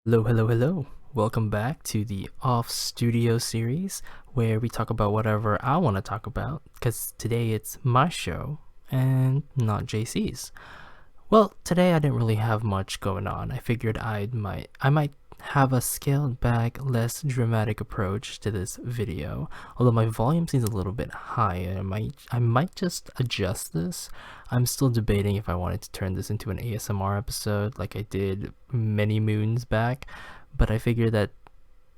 Hello, hello, hello. Welcome back to the OffStudio series where we talk about whatever I want to talk about because today it's my show and not JC's. Well, today I didn't really have much going on. I figured I might have a scaled back, less dramatic approach to this video. Although my volume seems a little bit high, I might just adjust this. I'm still debating if I wanted to turn this into an ASMR episode like I did many moons back, but I figured that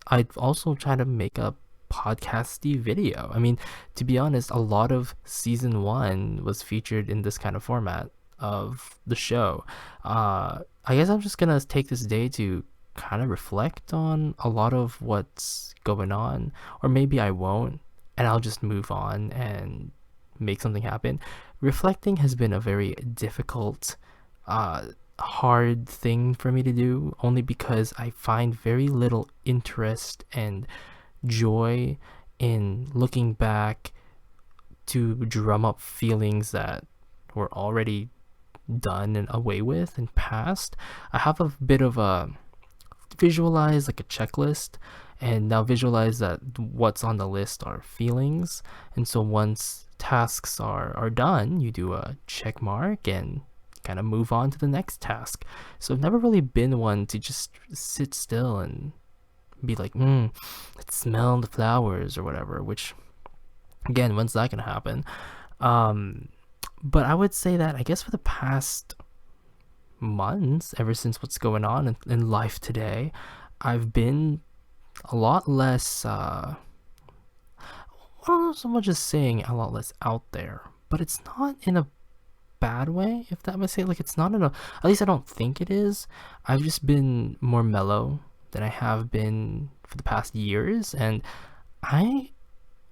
I'd also try to make a podcasty video. I mean, to be honest, a lot of season one was featured in this kind of format of the show. I guess I'm just gonna take this day to kind of reflect on a lot of what's going on, or maybe I won't, and I'll just move on and make something happen. Reflecting has been a very difficult, hard thing for me to do, only because I find very little interest and joy in looking back to drum up feelings that were already done and away with and past. I have a bit of a visualize like a checklist, and now visualize that what's on the list are feelings. And so once tasks are done, you do a check mark and kind of move on to the next task. So I've never really been one to just sit still and be like, let's smell the flowers or whatever, which again, when's that gonna happen? But I would say that I guess for the past months, ever since what's going on in life today, I've been a lot less, I don't know so much as saying a lot less out there, but it's not in a bad way, if that makes sense. Like, it's not in a, at least I don't think it is. I've just been more mellow than I have been for the past years, and I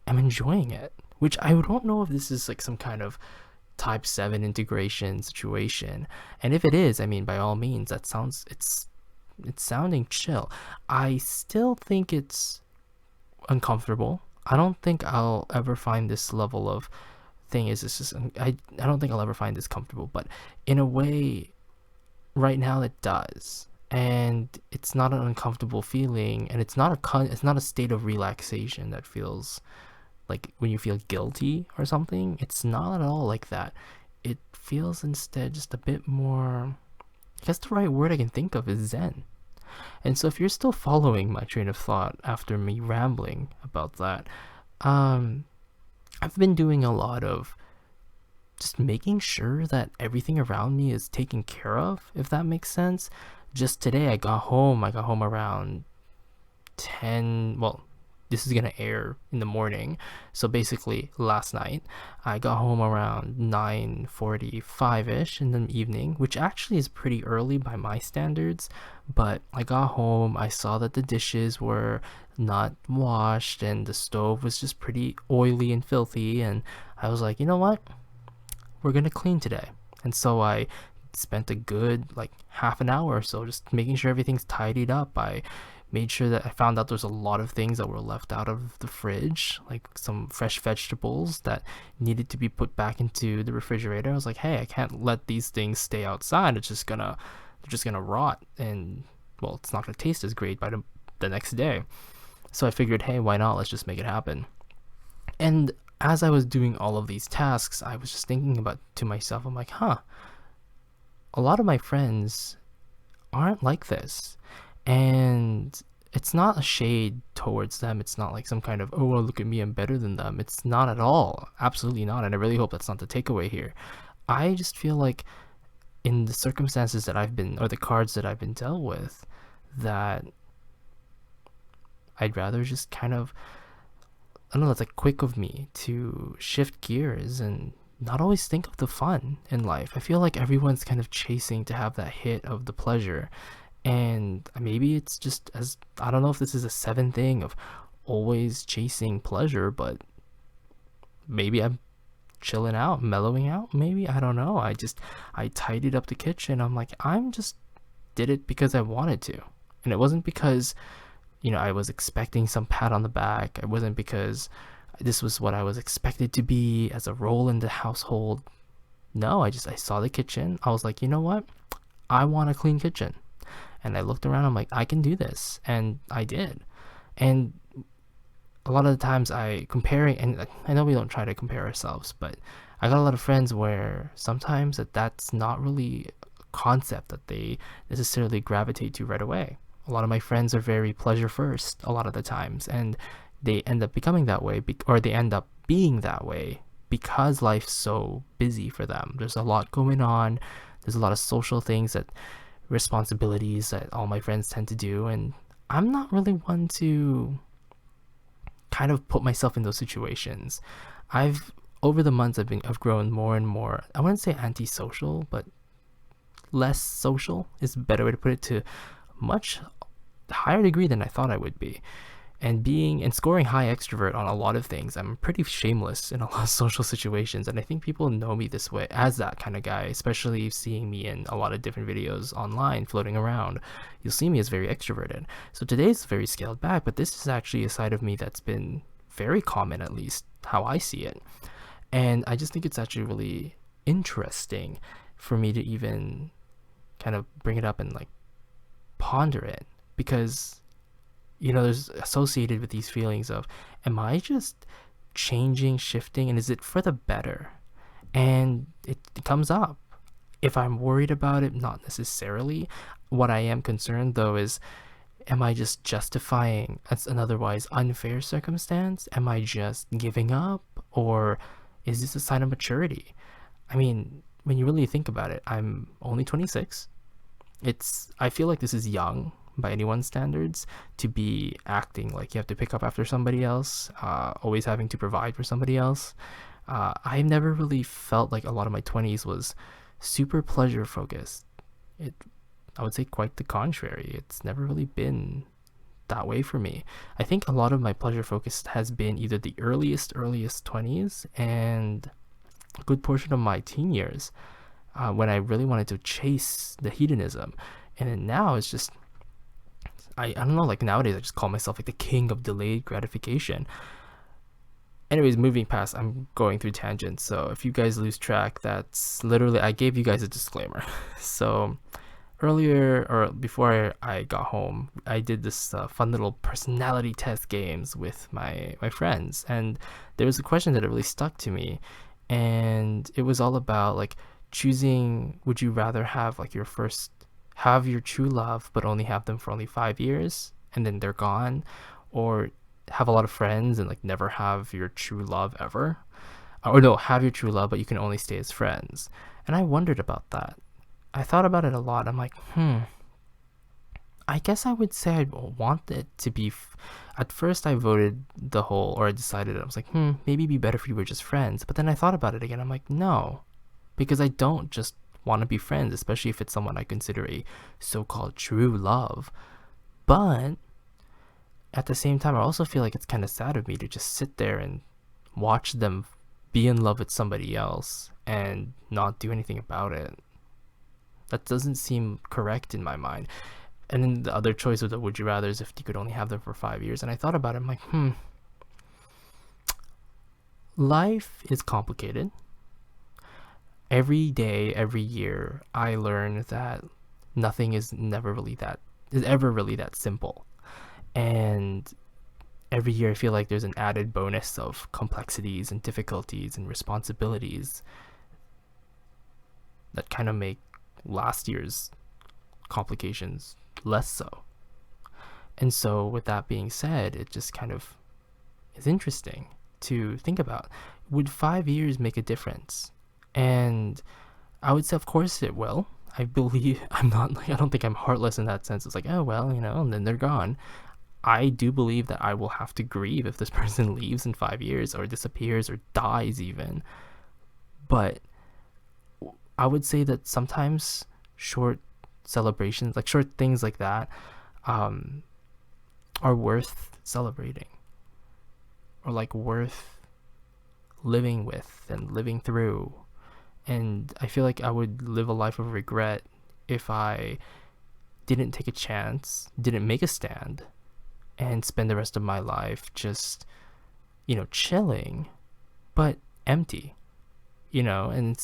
am enjoying it, which I don't know if this is like some kind of type 7 integration situation, and if it is, I mean, by all means, that sounds, it's sounding chill. I still think it's uncomfortable. I don't think I'll ever find this level of thing is this just I don't think I'll ever find this comfortable, but in a way right now it does, and it's not an uncomfortable feeling, and it's not a state of relaxation that feels like when you feel guilty or something. It's not at all like that. It feels instead just a bit more, I guess the right word I can think of is zen. And so if you're still following my train of thought after me rambling about that, I've been doing a lot of just making sure that everything around me is taken care of, if that makes sense. Just today I got home around 10, well, this is gonna air in the morning, so basically last night I got home around 9:45ish in the evening, which actually is pretty early by my standards. But I got home, I saw that the dishes were not washed and the stove was just pretty oily and filthy, and I was like, you know what, we're gonna clean today. And so I spent a good like half an hour or so just making sure everything's tidied up. I made sure that I found out there's a lot of things that were left out of the fridge, like some fresh vegetables that needed to be put back into the refrigerator. I was like, hey, I can't let these things stay outside. They're just gonna rot, and well, it's not gonna taste as great by the next day. So I figured, hey, why not? Let's just make it happen. And as I was doing all of these tasks, I was just thinking about to myself, I'm like, a lot of my friends aren't like this. And it's not a shade towards them. It's not like some kind of, oh, well, look at me, I'm better than them. It's not at all. Absolutely not. And I really hope that's not the takeaway here. I just feel like in the circumstances that I've been, or the cards that I've been dealt with, that I'd rather just kind of, I don't know, it's like quick of me to shift gears and not always think of the fun in life. I feel like everyone's kind of chasing to have that hit of the pleasure. And maybe it's just, as I don't know if this is a seven thing of always chasing pleasure, but maybe I'm chilling out, mellowing out. Maybe, I don't know. I tidied up the kitchen. I'm like, I'm just did it because I wanted to. And it wasn't because, I was expecting some pat on the back. It wasn't because this was what I was expected to be as a role in the household. No, I saw the kitchen. I was like, you know what? I want a clean kitchen. And I looked around, I'm like, I can do this. And I did. And a lot of the times and I know we don't try to compare ourselves, but I got a lot of friends where sometimes that's not really a concept that they necessarily gravitate to right away. A lot of my friends are very pleasure first a lot of the times, and they end up becoming that way, or they end up being that way because life's so busy for them. There's a lot going on. There's a lot of social things, that responsibilities that all my friends tend to do, and I'm not really one to kind of put myself in those situations. Over the months I've grown more and more, I wouldn't say antisocial, but less social is a better way to put it, to much higher degree than I thought I would be. And scoring high extrovert on a lot of things, I'm pretty shameless in a lot of social situations, and I think people know me this way, as that kind of guy, especially seeing me in a lot of different videos online floating around. You'll see me as very extroverted. So today's very scaled back, but this is actually a side of me that's been very common, at least how I see it. And I just think it's actually really interesting for me to even kind of bring it up and like ponder it, because there's associated with these feelings of, am I just changing, shifting, and is it for the better? And it comes up. If I'm worried about it, not necessarily. What I am concerned though is, am I just justifying an otherwise unfair circumstance? Am I just giving up? Or is this a sign of maturity? I mean, when you really think about it, I'm only 26. I feel like this is young by anyone's standards, to be acting like you have to pick up after somebody else, always having to provide for somebody else. I never really felt like a lot of my 20s was super pleasure focused. I would say quite the contrary. It's never really been that way for me. I think a lot of my pleasure focus has been either the earliest 20s and a good portion of my teen years, when I really wanted to chase the hedonism. And then now it's just, I don't know, like nowadays I just call myself like the king of delayed gratification. Anyways, moving past, I'm going through tangents, so if you guys lose track, that's literally, I gave you guys a disclaimer. So earlier, or before I got home, I did this fun little personality test games with my friends, and there was a question that really stuck to me, and it was all about like choosing, would you rather have like have your true love but only have them for only 5 years and then they're gone, or have a lot of friends and like never have your true love ever, or no, have your true love but you can only stay as friends. And I wondered about that. I thought about it a lot. I'm like, I guess I would say I want it to be at first I voted I decided, I was like, maybe it'd be better if you were just friends. But then I thought about it again. I'm like, no, because I don't just want to be friends, especially if it's someone I consider a so-called true love. But at the same time, I also feel like it's kind of sad of me to just sit there and watch them be in love with somebody else and not do anything about it. That doesn't seem correct in my mind. And then the other choice of the would you rather is if you could only have them for 5 years. And I thought about it, I'm like, life is complicated. Every day, every year, I learn that nothing is ever really that simple. And every year I feel like there's an added bonus of complexities and difficulties and responsibilities that kind of make last year's complications less so. And so with that being said, it just kind of is interesting to think about. Would 5 years make a difference? And I would say, of course it will. I believe I don't think I'm heartless in that sense. It's like, oh, well, and then they're gone. I do believe that I will have to grieve if this person leaves in 5 years or disappears or dies even. But I would say that sometimes short celebrations, like short things like that, are worth celebrating, or like worth living with and living through. And I feel like I would live a life of regret if I didn't take a chance, didn't make a stand, and spend the rest of my life just, chilling, but empty, and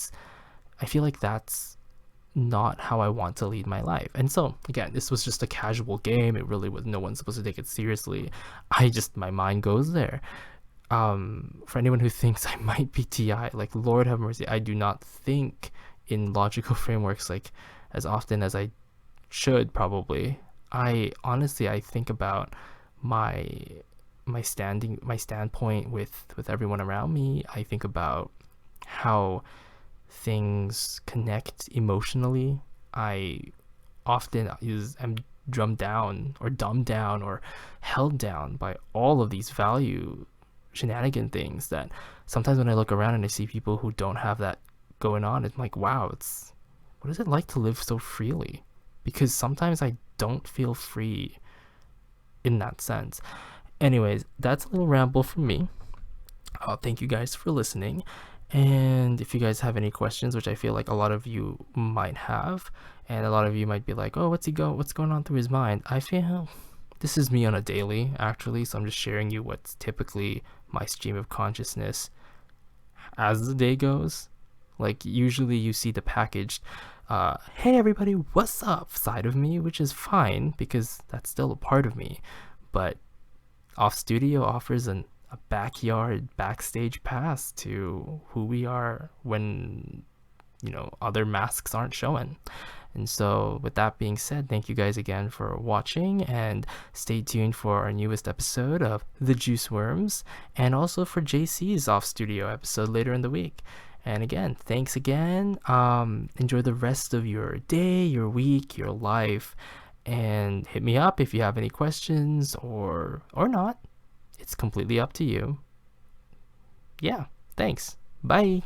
I feel like that's not how I want to lead my life. And so again, this was just a casual game. It really was, no one's supposed to take it seriously. My mind goes there. For anyone who thinks I might be TI, like, Lord have mercy, I do not think in logical frameworks like as often as I should probably. I think about my my standpoint with everyone around me. I think about how things connect emotionally. I often am drummed down or dumbed down or held down by all of these value shenanigan things that sometimes when I look around and I see people who don't have that going on, it's like, wow, it's what is it like to live so freely? Because sometimes I don't feel free in that sense. Anyways, that's a little ramble from me. Thank you guys for listening. And if you guys have any questions, which I feel like a lot of you might have, and a lot of you might be like, oh, what's going on through his mind? I feel this is me on a daily, actually, so I'm just sharing you what's typically my stream of consciousness as the day goes. Like, usually you see the packaged, hey everybody, what's up side of me, which is fine because that's still a part of me. But OffStudio offers a backyard, backstage pass to who we are when, other masks aren't showing. And so with that being said, thank you guys again for watching, and stay tuned for our newest episode of The Juice Worms, and also for JC's OffStudio episode later in the week. And again, thanks again. Enjoy the rest of your day, your week, your life, and hit me up if you have any questions or not. It's completely up to you. Yeah, thanks. Bye.